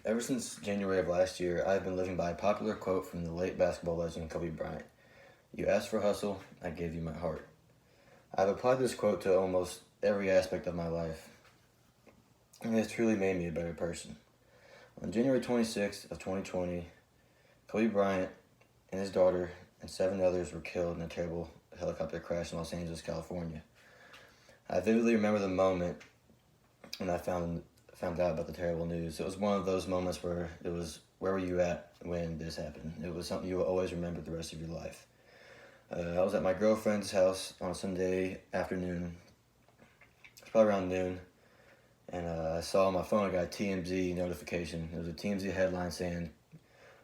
Ever since January of last year, I've been living by a popular quote from the late basketball legend Kobe Bryant. You asked for hustle, I gave you my heart. I've applied this quote to almost every aspect of my life, and it has truly made me a better person. On January 26th of 2020, Kobe Bryant and his daughter and 7 others were killed in a terrible helicopter crash in Los Angeles, California. I vividly remember the moment when I found out about the terrible news. It was one of those moments where it was, where were you at when this happened? It was something you will always remember the rest of your life. I was at my girlfriend's house on Sunday afternoon. It was probably around noon. And I saw on my phone, I got a TMZ notification. It was a TMZ headline saying,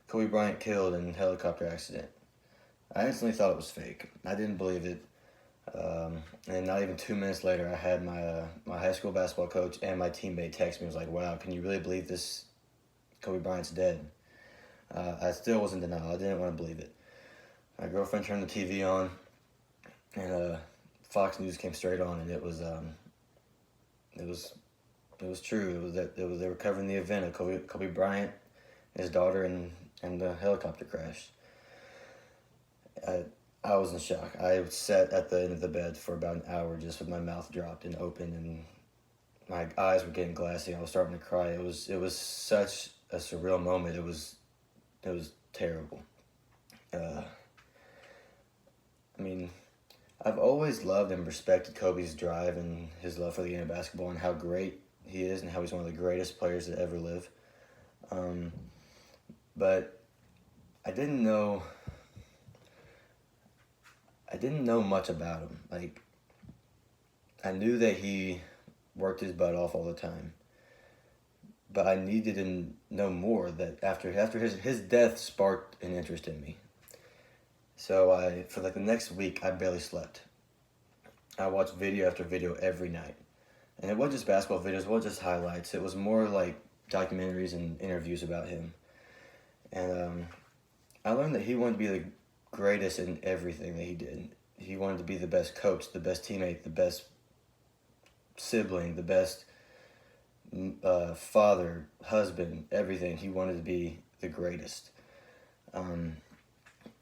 Kobe Bryant killed in helicopter accident. I instantly thought it was fake. I didn't believe it. And not even 2 minutes later, I had my high school basketball coach and my teammate text me. I was like, wow, can you really believe this? Kobe Bryant's dead. I still was in denial. I didn't want to believe it. My girlfriend turned the TV on, and Fox News came straight on, and it was true. They were covering the event of Kobe Bryant, his daughter, and the helicopter crash. I was in shock. I sat at the end of the bed for about an hour just with my mouth dropped and open, and my eyes were getting glassy. I was starting to cry. It was such a surreal moment. It was terrible. I mean, I've always loved and respected Kobe's drive and his love for the game of basketball and how great he is and how he's one of the greatest players to ever live. But I didn't know much about him. Like, I knew that he worked his butt off all the time, but I needed to know more. That after his death sparked an interest in me. So for like the next week, I barely slept. I watched video after video every night, and it wasn't just basketball videos. It wasn't just highlights. It was more like documentaries and interviews about him. And I learned that he wanted to be the greatest in everything that he did. He wanted to be the best coach, the best teammate, the best sibling, the best father, husband, everything. He wanted to be the greatest. And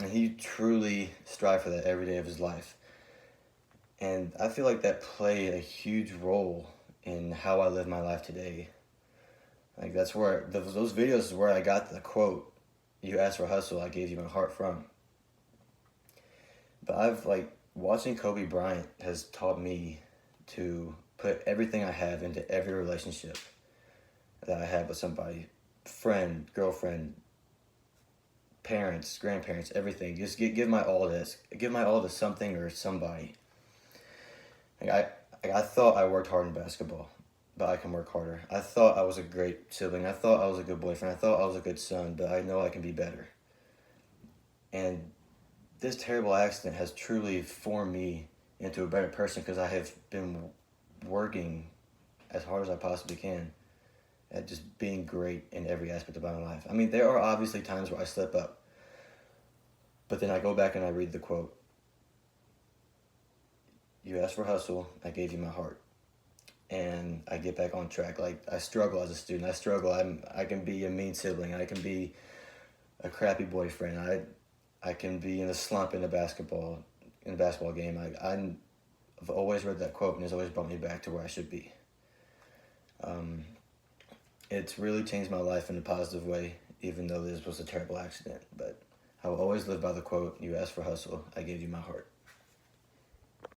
he truly strived for that every day of his life. And I feel like that played a huge role in how I live my life today. Like, that's where, those videos is where I got the quote, you asked for hustle, I gave you my heart from. But watching Kobe Bryant has taught me to put everything I have into every relationship that I have with somebody. Friend, girlfriend, parents, grandparents, everything. Just give my all to this. Give my all to something or somebody. I thought I worked hard in basketball, but I can work harder. I thought I was a great sibling. I thought I was a good boyfriend. I thought I was a good son, but I know I can be better. And this terrible accident has truly formed me into a better person because I have been working as hard as I possibly can at just being great in every aspect of my life. I mean, there are obviously times where I slip up, but then I go back and I read the quote. You asked for hustle, I gave you my heart. And I get back on track. Like, I struggle as a student. I can be a mean sibling. I can be a crappy boyfriend. I can be in a slump in a basketball game. I've always read that quote, and it's always brought me back to where I should be. It's really changed my life in a positive way, even though this was a terrible accident. But I will always live by the quote, you asked for hustle, I gave you my heart.